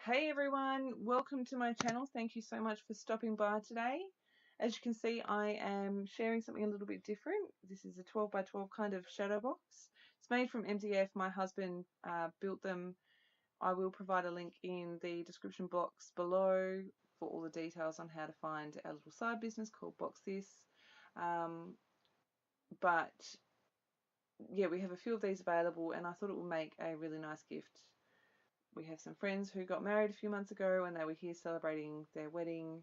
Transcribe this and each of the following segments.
Hey everyone, welcome to my channel. Thank you so much for stopping by today. As you can see, I am sharing something a little bit different. This is a 12 by 12 kind of shadow box. It's made from MDF. My husband built them. I will provide a link in the description box below for all the details on how to find our little side business called Box This. But yeah, we have a few of these available and I thought it would make a really nice gift. We have some friends who got married a few months ago and they were here celebrating their wedding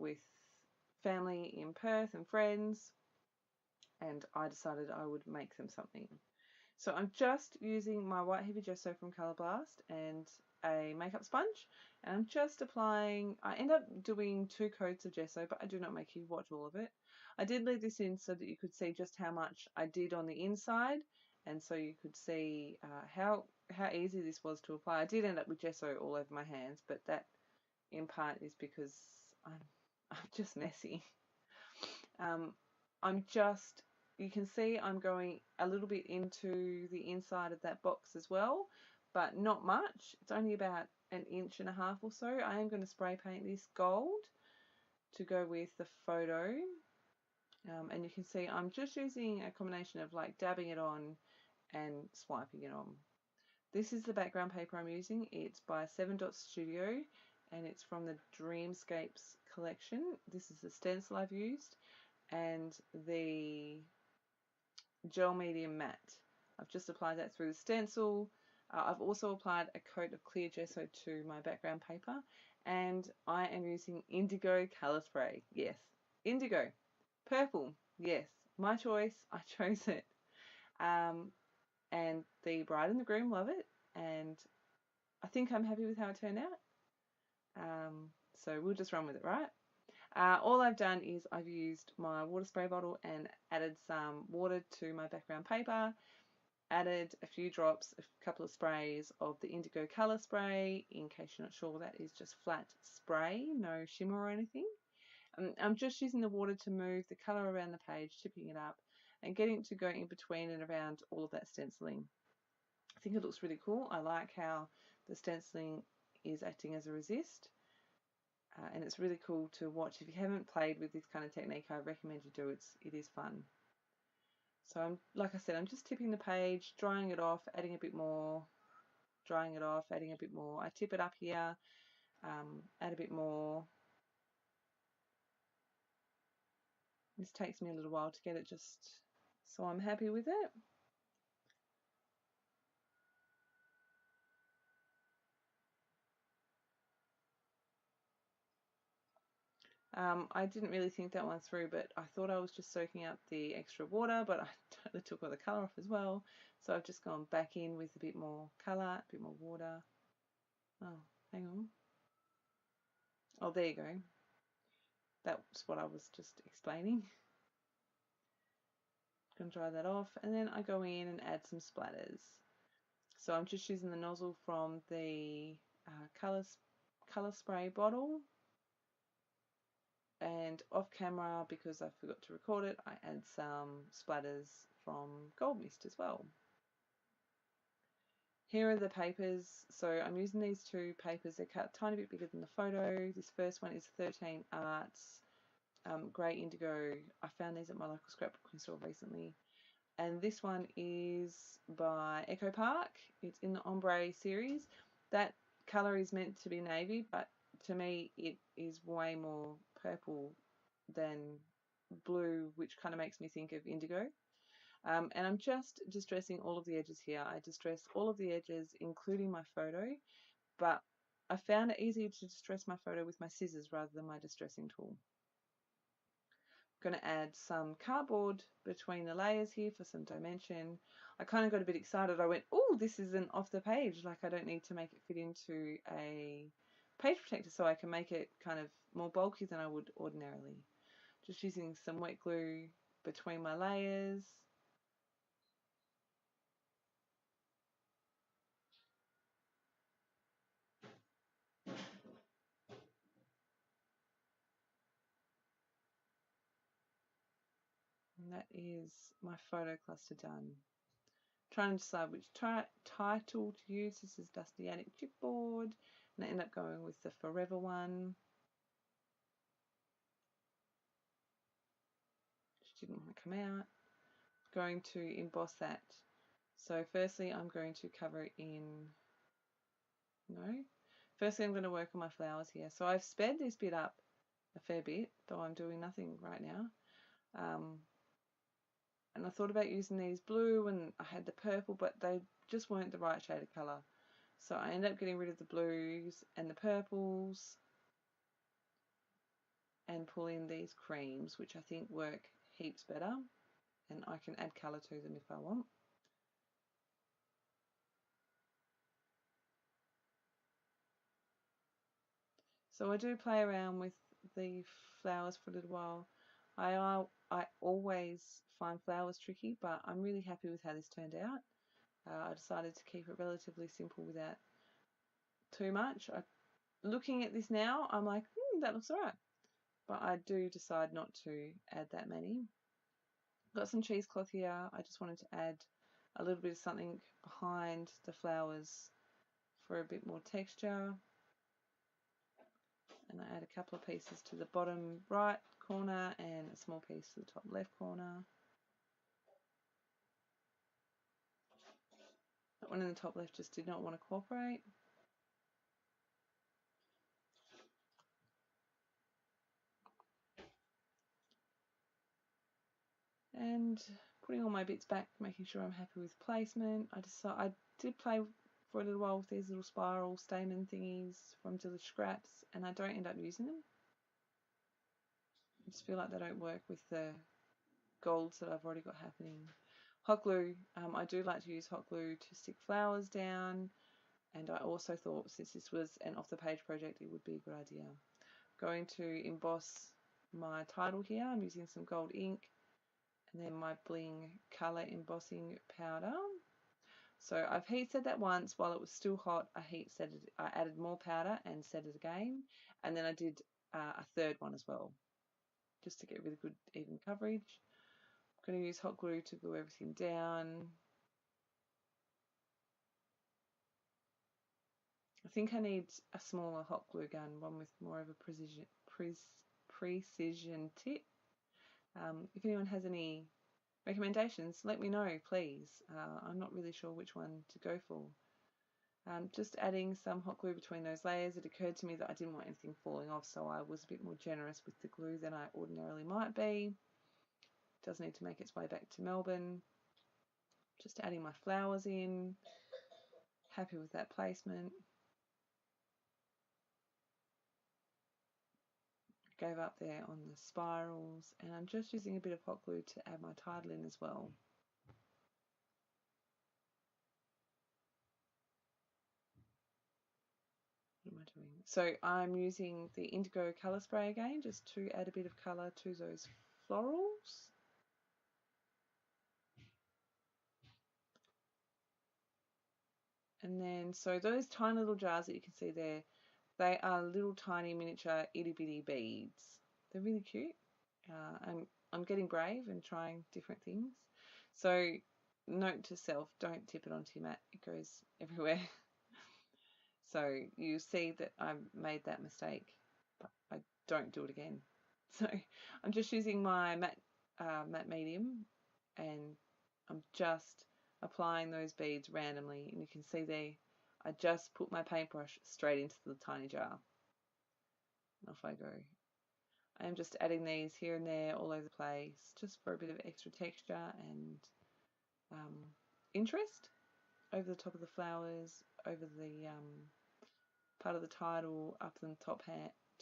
with family in Perth and friends, and I decided I would make them something. So I'm just using my white heavy gesso from Colour Blast and a makeup sponge, and I'm just applying. I end up doing 2 coats of gesso, but I do not make you watch all of it. I did leave this in so that you could see just how much I did on the inside, and so you could see how easy this was to apply. I did end up with gesso all over my hands, but that in part is because I'm just messy. You can see I'm going a little bit into the inside of that box as well, but not much. It's only about 1.5 inches or so. I am going to spray paint this gold to go with the photo. And you can see I'm just using a combination of like dabbing it on and swiping it on. This is the background paper I'm using. It's by 7 Dot Studio and it's from the Dreamscapes collection. This is the stencil I've used and the gel medium matte. I've just applied that through the stencil. I've also applied a coat of clear gesso to my background paper, and I am using Indigo colour spray. Yes, Indigo. Purple. Yes, my choice. I chose it. And the bride and the groom love it, and I think I'm happy with how it turned out. So we'll just run with it, right? All I've done is I've used my water spray bottle and added some water to my background paper, added a few drops, a couple of sprays of the Indigo colour spray. In case you're not sure, that is just flat spray, no shimmer or anything. I'm just using the water to move the colour around the page, tipping it up and getting it to go in between and around all of that stenciling. I think it looks really cool. I like how the stenciling is acting as a resist. And it's really cool to watch. If you haven't played with this kind of technique, I recommend you do. It is fun. So like I said, I'm just tipping the page, drying it off, adding a bit more, drying it off, adding a bit more. I tip it up here, add a bit more. This takes me a little while to get it just so I'm happy with it. I didn't really think that one through, but I thought I was just soaking up the extra water, but I totally took all the colour off as well. So I've just gone back in with a bit more colour, a bit more water. Oh, hang on. Oh, there you go. That's what I was just explaining. Going to dry that off, and then I go in and add some splatters. So I'm just using the nozzle from the colour spray bottle, and off camera, because I forgot to record it, I add some splatters from Gold Mist as well. Here are the papers. So I'm using these 2 papers. They're cut a tiny bit bigger than the photo. This first one is 13 Arts Grey Indigo. I found these at my local scrapbook store recently. And this one is by Echo Park. It's in the Ombre series. That colour is meant to be navy, but to me it is way more purple than blue, which kind of makes me think of indigo. And I'm just distressing all of the edges here. I distress all of the edges, including my photo, but I found it easier to distress my photo with my scissors rather than my distressing tool. I'm going to add some cardboard between the layers here for some dimension. I kind of got a bit excited. I went, oh, this isn't off the page. Like, I don't need to make it fit into a page protector, so I can make it kind of more bulky than I would ordinarily. Just using some wet glue between my layers. And that is my photo cluster done. Trying to decide which title to use. This is Dusty Attic Chipboard. And I end up going with the Forever one. Which didn't want to come out. Going to emboss that. So firstly I'm going to cover it in, firstly I'm going to work on my flowers here. So I've sped this bit up a fair bit, though I'm doing nothing right now. And I thought about using these blue, and I had the purple, but they just weren't the right shade of colour. So I ended up getting rid of the blues and the purples and pull in these creams, which I think work heaps better, and I can add colour to them if I want. So I do play around with the flowers for a little while. I always find flowers tricky, but I'm really happy with how this turned out. I decided to keep it relatively simple without too much. Looking at this now, I'm like, that looks alright. But I do decide not to add that many. Got some cheesecloth here. I just wanted to add a little bit of something behind the flowers for a bit more texture. And I add a couple of pieces to the bottom right corner and a small piece to the top left corner. That one in the top left just did not want to cooperate. And putting all my bits back, making sure I'm happy with placement. I did play for a little while with these little spiral stamen thingies from Delish Scraps, and I don't end up using them. I just feel like they don't work with the golds that I've already got happening. Hot glue, I do like to use hot glue to stick flowers down, and I also thought since this was an off the page project it would be a good idea. Going to emboss my title here. I'm using some gold ink and then my bling colour embossing powder. So I've heat set that once while it was still hot. I added more powder and set it again, and then I did a third one as well, just to get really good even coverage. I'm going to use hot glue to glue everything down. I think I need a smaller hot glue gun, one with more of a precision tip. If anyone has any recommendations, let me know, please. I'm not really sure which one to go for. Just adding some hot glue between those layers, it occurred to me that I didn't want anything falling off, so I was a bit more generous with the glue than I ordinarily might be. It does need to make its way back to Melbourne. Just adding my flowers in. Happy with that placement. Gave up there on the spirals, and I'm just using a bit of hot glue to add my title in as well. What am I doing? So I'm using the Indigo colour spray again, just to add a bit of colour to those florals. And then, so those tiny little jars that you can see there, they are little tiny miniature itty bitty beads. They're really cute. I'm getting brave and trying different things. So note to self, don't tip it onto your mat. It goes everywhere. So you see that I made that mistake, but I don't do it again. So I'm just using my matte medium, and I'm just applying those beads randomly, and you can see there I just put my paintbrush straight into the tiny jar. And off I go. I am just adding these here and there all over the place, just for a bit of extra texture and interest over the top of the flowers, over the part of the title, up in the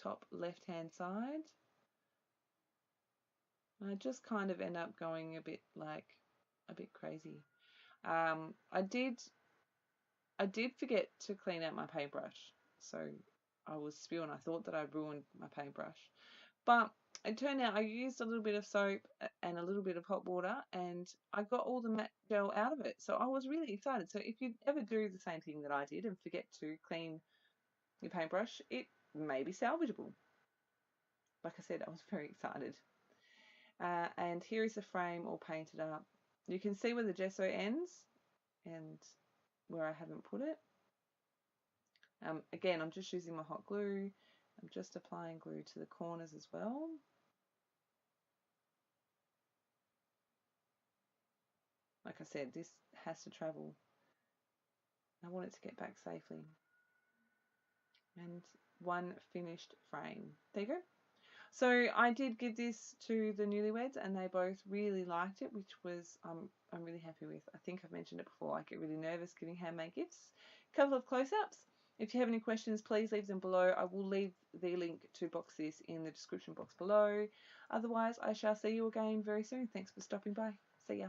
top left hand side. And I just kind of end up going a bit crazy. I did forget to clean out my paintbrush, so I was spewing. I thought that I ruined my paintbrush, but it turned out I used a little bit of soap and a little bit of hot water, and I got all the matte gel out of it. So I was really excited. So if you ever do the same thing that I did and forget to clean your paintbrush, it may be salvageable. Like I said, I was very excited. And here is the frame all painted up. You can see where the gesso ends and where I haven't put it. Again, I'm just using my hot glue. I'm just applying glue to the corners as well. Like I said, this has to travel. I want it to get back safely. And one finished frame. There you go. So I did give this to the newlyweds and they both really liked it, which was I'm really happy with. I think I've mentioned it before. I get really nervous giving handmade gifts. A couple of close-ups. If you have any questions, please leave them below. I will leave the link to box this in the description box below. Otherwise, I shall see you again very soon. Thanks for stopping by. See ya.